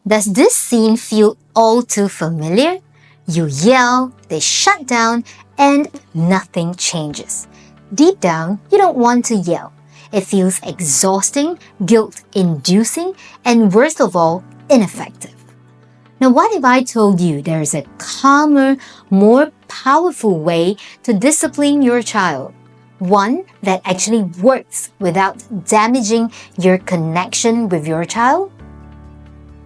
Does this scene feel all too familiar? You yell, they shut down, and nothing changes. Deep down, you don't want to yell. It feels exhausting, guilt-inducing, and worst of all, ineffective. Now, what if I told you there is a calmer, more powerful way to discipline your child? One that actually works without damaging your connection with your child?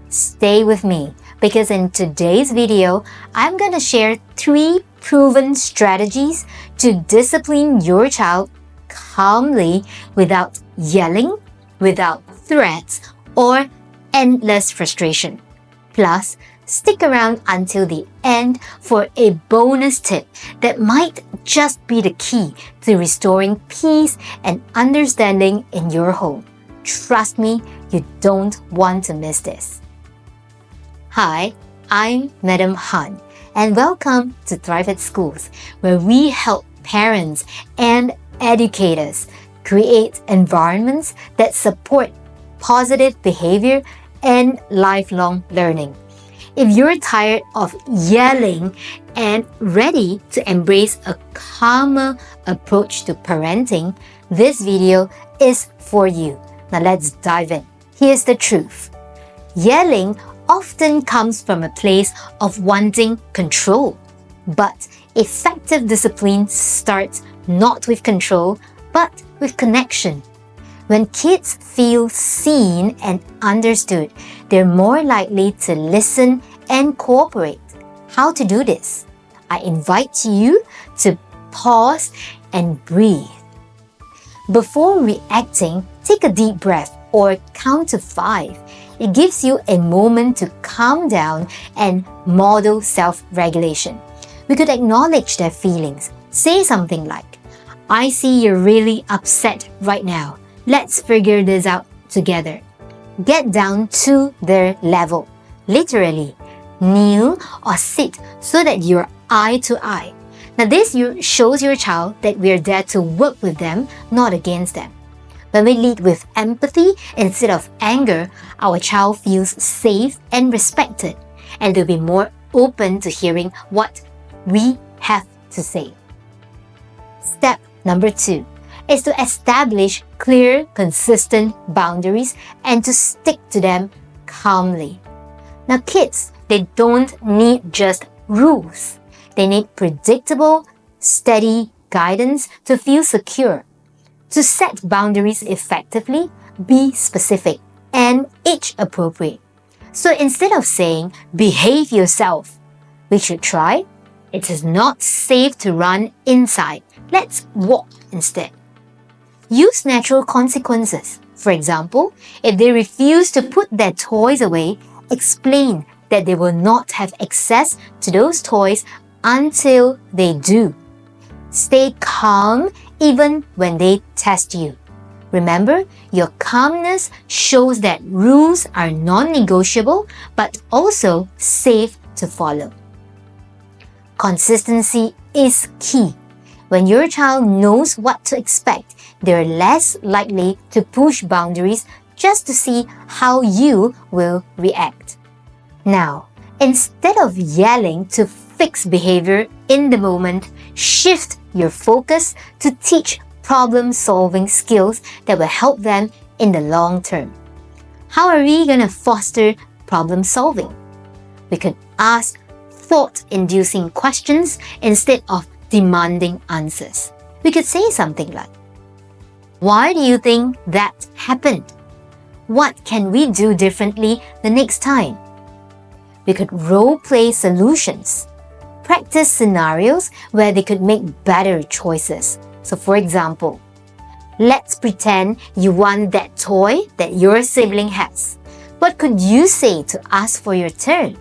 Stay with me because in today's video, I'm going to share 3 proven strategies to discipline your child calmly without yelling, without threats, or endless frustration. Plus, stick around until the end for a bonus tip that might just be the key to restoring peace and understanding in your home. Trust me, you don't want to miss this. Hi, I'm Madam Han, and welcome to Thrive at Schools, where we help parents and educators create environments that support positive behavior and lifelong learning. If you're tired of yelling and ready to embrace a calmer approach to parenting, this video is for you. Now let's dive in. Here's the truth. Yelling often comes from a place of wanting control, but effective discipline starts not with control, but with connection. When kids feel seen and understood, they're more likely to listen and cooperate. How to do this? I invite you to pause and breathe. Before reacting, take a deep breath or count to 5. It gives you a moment to calm down and model self-regulation. We could acknowledge their feelings. Say something like, "I see you're really upset right now. Let's figure this out together." Get down to their level. Literally, kneel or sit so that you're eye to eye. Now this shows your child that we're there to work with them, not against them. When we lead with empathy instead of anger, our child feels safe and respected, and they'll be more open to hearing what we have to say. Step number 2 is to establish clear, consistent boundaries and to stick to them calmly. Now kids, they don't need just rules. They need predictable, steady guidance to feel secure. To set boundaries effectively, be specific and age-appropriate. So instead of saying, "Behave yourself," we should try, "It is not safe to run inside. Let's walk instead." Use natural consequences. For example, if they refuse to put their toys away, explain that they will not have access to those toys until they do. Stay calm even when they test you. Remember, your calmness shows that rules are non-negotiable but also safe to follow. Consistency is key. When your child knows what to expect, they're less likely to push boundaries just to see how you will react. Now, instead of yelling to fix behavior in the moment, shift your focus to teach problem-solving skills that will help them in the long term. How are we going to foster problem-solving? We could ask thought-inducing questions instead of demanding answers. We could say something like, "Why do you think that happened? What can we do differently the next time?" We could role-play solutions. Practice scenarios where they could make better choices. So for example, let's pretend you want that toy that your sibling has. What could you say to ask for your turn?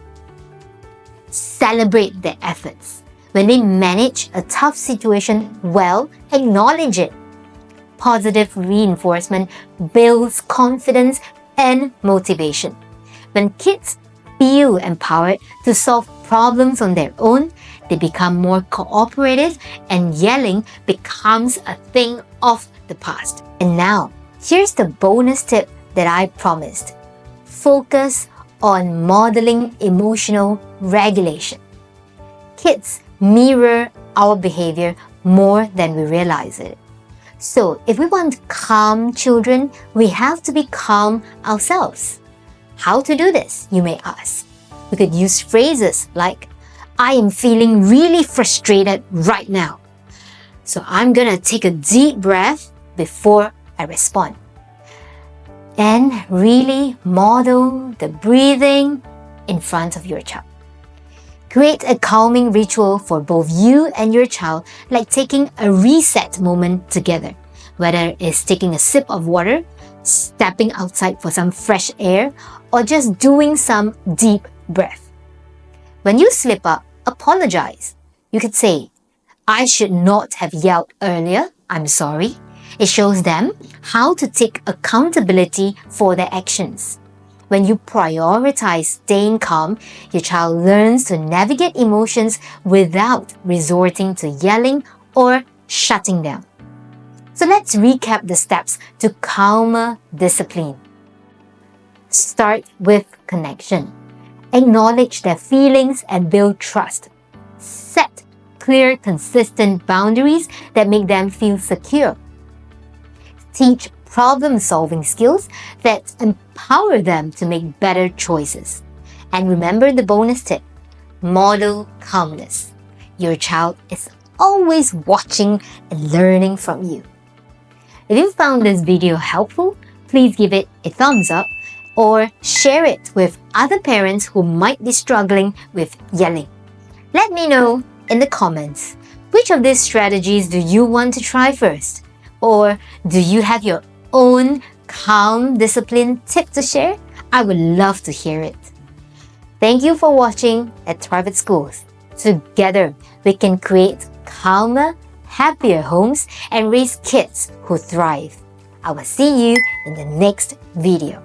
Celebrate their efforts. When they manage a tough situation well, acknowledge it. Positive reinforcement builds confidence and motivation. When kids feel empowered to solve problems on their own, they become more cooperative and yelling becomes a thing of the past. And now, here's the bonus tip that I promised. Focus on modeling emotional regulation. Kids mirror our behavior more than we realize it. So, if we want calm children, we have to be calm ourselves. How to do this, you may ask? We could use phrases like, I am feeling really frustrated right now. So I'm gonna take a deep breath before I respond. And really model the breathing in front of your child. Create a calming ritual for both you and your child, like taking a reset moment together, whether it's taking a sip of water, stepping outside for some fresh air, or just doing some deep breath. When you slip up, apologize. You could say, I should not have yelled earlier. I'm sorry. It shows them how to take accountability for their actions. When you prioritize staying calm, your child learns to navigate emotions without resorting to yelling or shutting down. So let's recap the steps to calmer discipline. Start with connection. Acknowledge their feelings and build trust. Set clear, consistent boundaries that make them feel secure. Teach problem-solving skills that empower them to make better choices. And remember the bonus tip: model calmness. Your child is always watching and learning from you. If you found this video helpful, please give it a thumbs up or share it with other parents who might be struggling with yelling. Let me know in the comments, which of these strategies do you want to try first? Or do you have your own calm discipline tip to share? I would love to hear it. Thank you for watching at Thrivate Schools. Together, we can create calmer, happier homes and raise kids who thrive. I will see you in the next video.